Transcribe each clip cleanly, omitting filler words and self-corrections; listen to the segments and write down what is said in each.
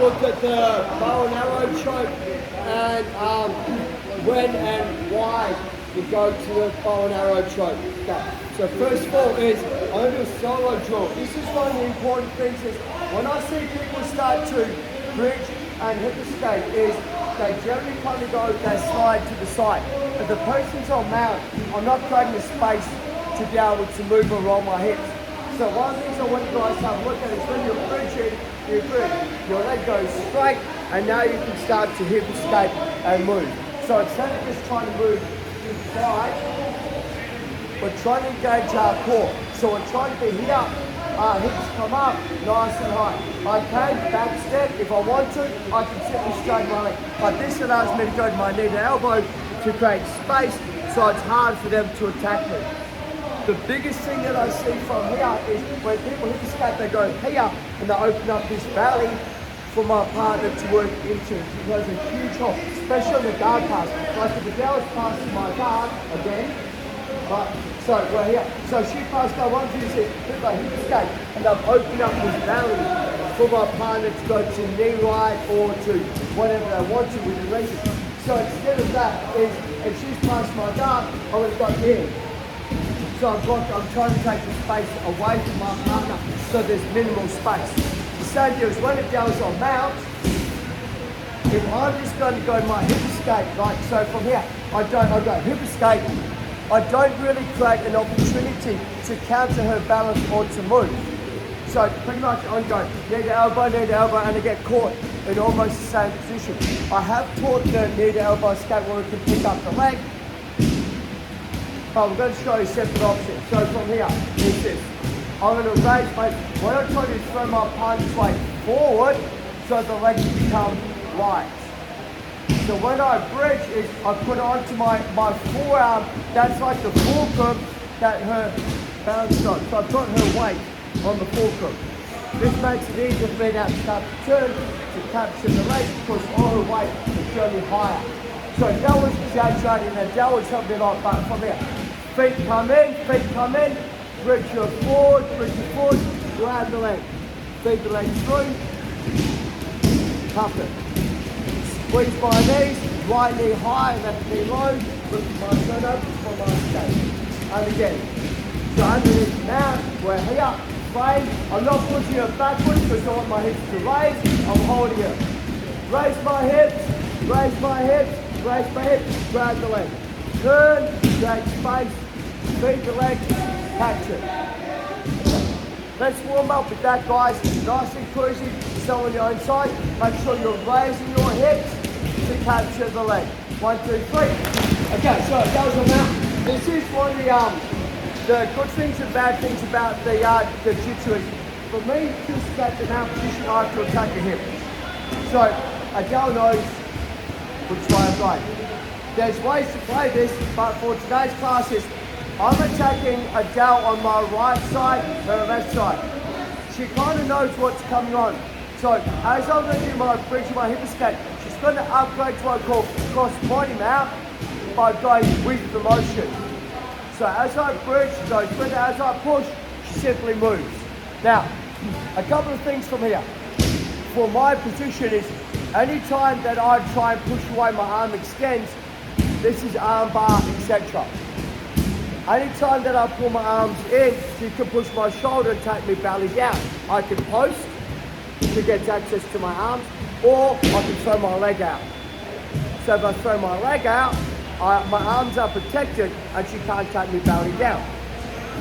look at the bow and arrow choke and when and why you go to the bow and arrow choke. Okay. So first of all is, I'm going to do a solo drill. This is one of the important things is, when I see people start to bridge and hip escape is, they generally kind of go, they slide to the side. If the person's on mount, I'm not creating a space to be able to move around my hips. So one of the things I want you guys to have a look at is when you're bridging, you bridge. Your leg goes straight, and now you can start to hip escape and move. So instead of just trying to move to the side, we're trying to engage our core. So we're trying to be here, our hips come up nice and high. I can back step if I want to, I can simply straighten my leg. But this allows me to go to my knee to elbow to create space, so it's hard for them to attack me. The biggest thing that I see from here is when people hip escape, they go here and they open up this valley for my partner to work into. It goes a huge hole, especially on the guard pass. Like if the girl is passing my guard again, right, so we're here. So she passed go 1, 2, 6, like hip escape, and I've opened up this valley for my partner to go to knee right or to whatever they want to with the reason. So instead of that, if she's passed my guard, I would have got here. So I'm trying to take the space away from my partner so there's minimal space. The same deal is when it goes on mount, if I'm just going to go my hip escape, like so from here, I go hip escape, I don't really create an opportunity to counter her balance or to move. So pretty much I'm going knee to elbow, and I get caught in almost the same position. I have taught the knee to elbow escape where we can pick up the leg, but we're going to show you separate options. So from here, is this. I'm going to raise my, what I'm trying to do is throw my partner's weight forward so the leg can become light. So when I bridge is I put it onto my forearm, that's like the fulcrum that her balance on. So I put her weight on the fulcrum. This makes it easier for me now to start to turn, to capture the leg because all her weight is going higher. So that was exaggerating and that was something like that from here. Feet come in, bridge your forward, grab the leg. Feed the leg through, cuff it. Squeeze my knees, right knee high, left knee low, lift my shirt up for my escape. And again, so underneath now, we're here, frame. I'm not pushing it backwards because I want my hips to raise, I'm holding it. Raise my hips, grab the leg. Turn, create space, feed the leg, catch it. Let's warm up with that, guys. Nice and cruisy, still on your own side. Make sure you're raising your hips to capture the leg. 1, 2, 3. Okay, so that was a mount. This is one of the good things and bad things about the jiu-jitsu. For me, to get the mount position, I have to attack the hip. So Adele knows which way I'm going. There's ways to play this, but for today's classes, I'm attacking Adele on my right side, her left side. She kind of knows what's coming on. So as I'm going to do my bridge, my hip escape, she's going to upgrade to what I call cross body mount by going with the motion. So as I bridge, she goes with it. As I push, she simply moves. Now, a couple of things from here. For my position is, any time that I try and push away, my arm extends. This is arm bar, etc. Anytime that I pull my arms in, she can push my shoulder and take me belly down. I can post, she gets access to my arms, or I can throw my leg out. So if I throw my leg out, my arms are protected and she can't take me belly down.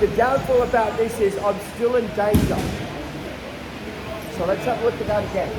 The downfall about this is I'm still in danger. So let's have a look at that again.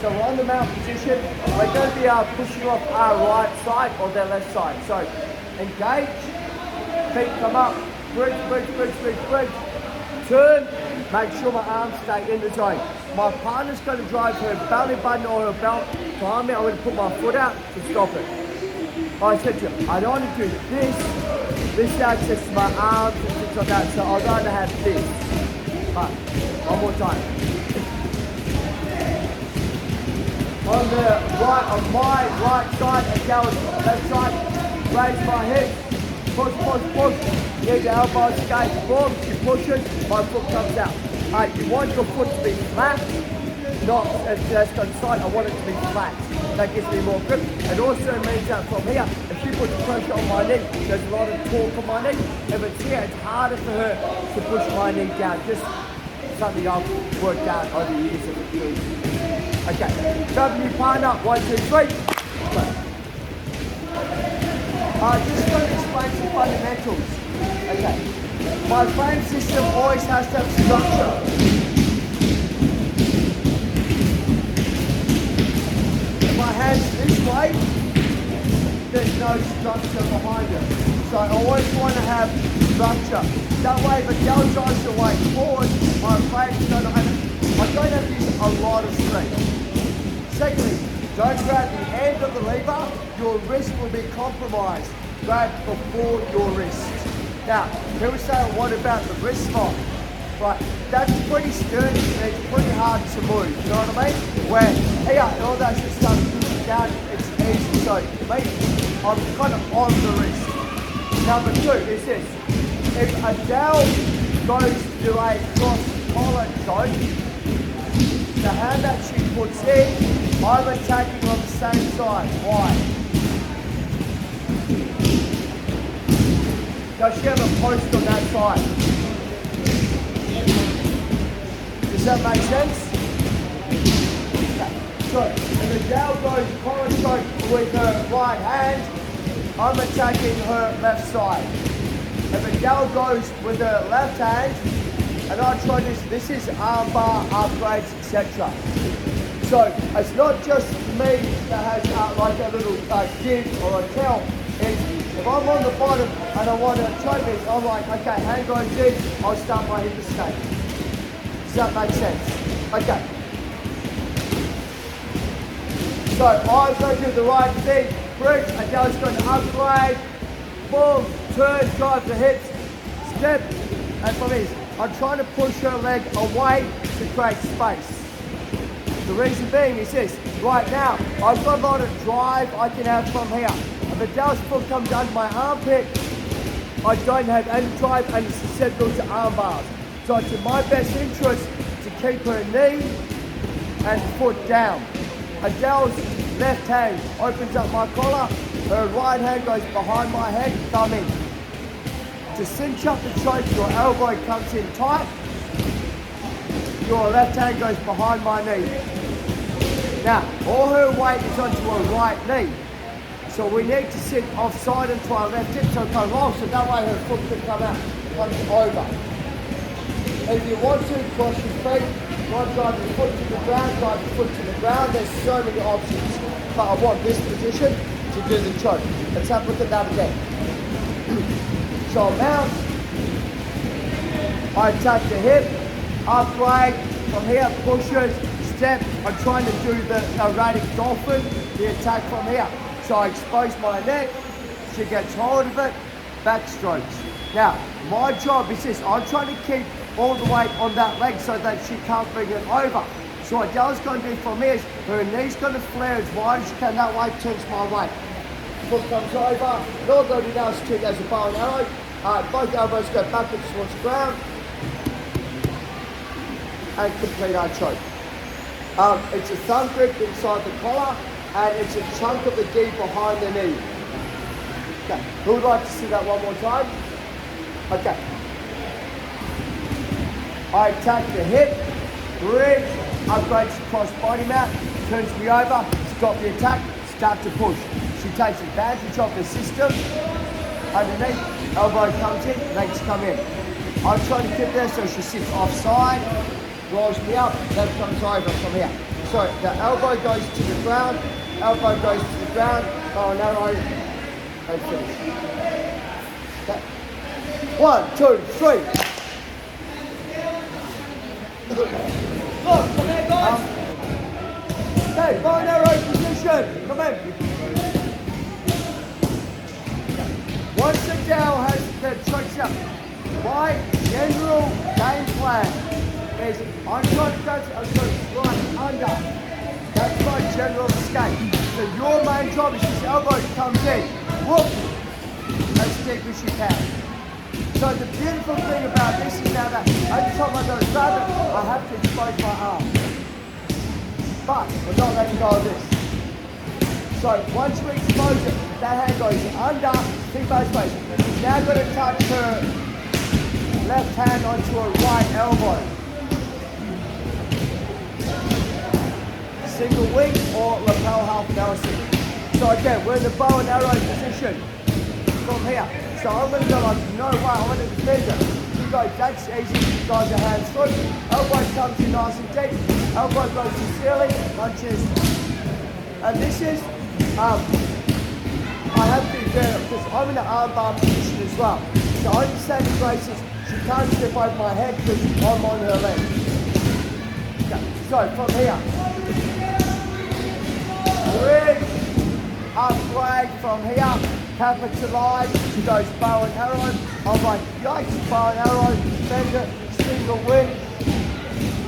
So we're on the mount position. We're going to be pushing off our right side or their left side. So engage, feet come up, bridge. Turn, make sure my arms stay in the zone. My partner's going to drive her belly button or her belt behind me. I'm going to put my foot out to stop it. I said to you, I don't want to do this access to my arms and things like that. So I'm going to have this. But one more time. On the right, on my right side, and Gail's left side, raise my hips, push, need the elbow escape, boom, she pushes, my foot comes out. You want your foot to be flat, not if that's gone tight, I want it to be flat. That gives me more grip. It also means that from here, if she puts pressure on my knee, there's a lot of torque on my knee. If it's here, it's harder for her to push my knee down. Just something I've worked out over the years of experience. Okay, W partner, 1, 2, 3. Okay. Just going to explain some fundamentals. Okay, my frame system always has to have structure. If my hand's this way, there's no structure behind it. So I always want to have structure. That way, if the L drives the way forward, my frame's going to have, I don't have to use a lot of strength. Secondly, don't grab the end of the lever, your wrist will be compromised. Grab before your wrist. Now, people say, what about the wrist spot? Right, that's pretty sturdy and it's pretty hard to move, you know what I mean? Where here, all that shit stuff down, it's easy. So, me, I'm kind of on the wrist. Number 2 is this. If a dowel goes to a cross collar choke, the hand that she puts in, I'm attacking on the same side. Why? Does she have a post on that side? Does that make sense? Okay. So, if the dowel goes collar choke with her right hand, I'm attacking her left side. If the dowel goes with her left hand, and I try this is arm bar, upgrades, etc. So it's not just me that has like a little jig or a towel. If I'm on the bottom and I want to try this, I'm like, okay, hand goes in, I'll start my hip escape. Does that make sense? Okay. So I'm going to do the right thing, bridge, and now it's going to upgrade, boom, turn, drive the hips, step, and from this, I'm trying to push her leg away to create space. The reason being is this, right now, I've got a lot of drive I can have from here. If a dowel's foot comes under my armpit, I don't have any drive and it's susceptible to arm bars. So it's in my best interest to keep her knee and foot down. A dowel's left hand opens up my collar, her right hand goes behind my head, thumb in. To cinch up the choke, your elbow comes in tight, your left hand goes behind my knee. Now, all her weight is onto her right knee. So we need to sit offside into our left hip so it goes long, so that way her foot can come out, comes over. If you want to, cross your feet, try drive your foot to the ground, drive your foot to the ground, there's so many options. But I want this position to do the choke. Let's have a look at that again. So mount, I attack the hip, upgrade, from here, pushes, step, I'm trying to do the erratic dolphin, the attack from here. So I expose my neck, she gets hold of it, backstrokes. Now, my job is this, I'm trying to keep all the weight on that leg so that she can't bring it over. So what Dell's going to do from here is, her knee's going to flare as wide as she can, that way turns my weight. Foot comes over, and all I'm going to do now is treat it as a bow and arrow. Both elbows go backwards towards the ground, and complete our choke. It's a thumb grip inside the collar, and it's a chunk of the gi behind the knee. Okay, who would like to see that one more time? Okay. I attack the hip, bridge, upgrades the cross body mount, turns me over, stop the attack, start to push. She takes advantage of the system, underneath, elbow comes in, legs come in. I'm trying to keep there so she sits offside, rolls me up, leg comes over from here. So the elbow goes to the ground, elbow goes to the ground, bow and arrow, and finish. Okay. 1, 2, 3. Look, come here guys. Okay, bow and arrow position, come in. Once the dowel has the chokes up, my general game plan is I'm trying to go right under. That's my general escape. So your main job is this elbow comes in, whoop, as deep as you can. So the beautiful thing about this is now that every time I go grab it, I have to expose my arm. but we're not letting go of this. So once you expose it, that hand goes under, think both ways. She's now going to touch her left hand onto her right elbow. Single wing or lapel half Nelson. So again, we're in the bow and arrow position from here. So I'm going to go like, no way, I'm going to defend it. You go, that's easy, you guys are hands through. Elbow comes in nice and deep. Elbow goes to ceiling, punches. And this is, I have to be fair because I'm in an arm bar position as well. So I understand the braces, she can't step over my head because I'm on her leg. Okay. So from here, bridge, up flag from here, capitalize, she goes bow and arrow. I'm like, yikes, bow and arrow, defend it, single wing,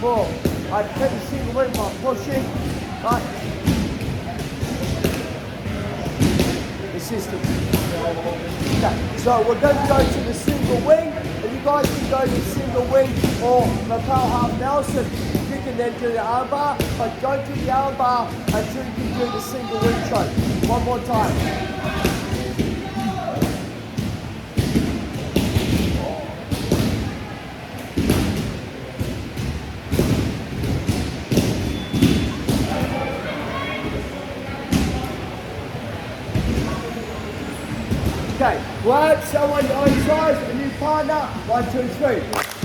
pull. I take the single wing by pushing, right? The system. Okay, so we're going to go to the single wing, and you guys can go to single wing or lapel half Nelson. You can then do the arm bar, but don't do the arm bar until you can do the single wing choke. One more time. Okay, grab someone your own size, a new partner, 1, 2, 3.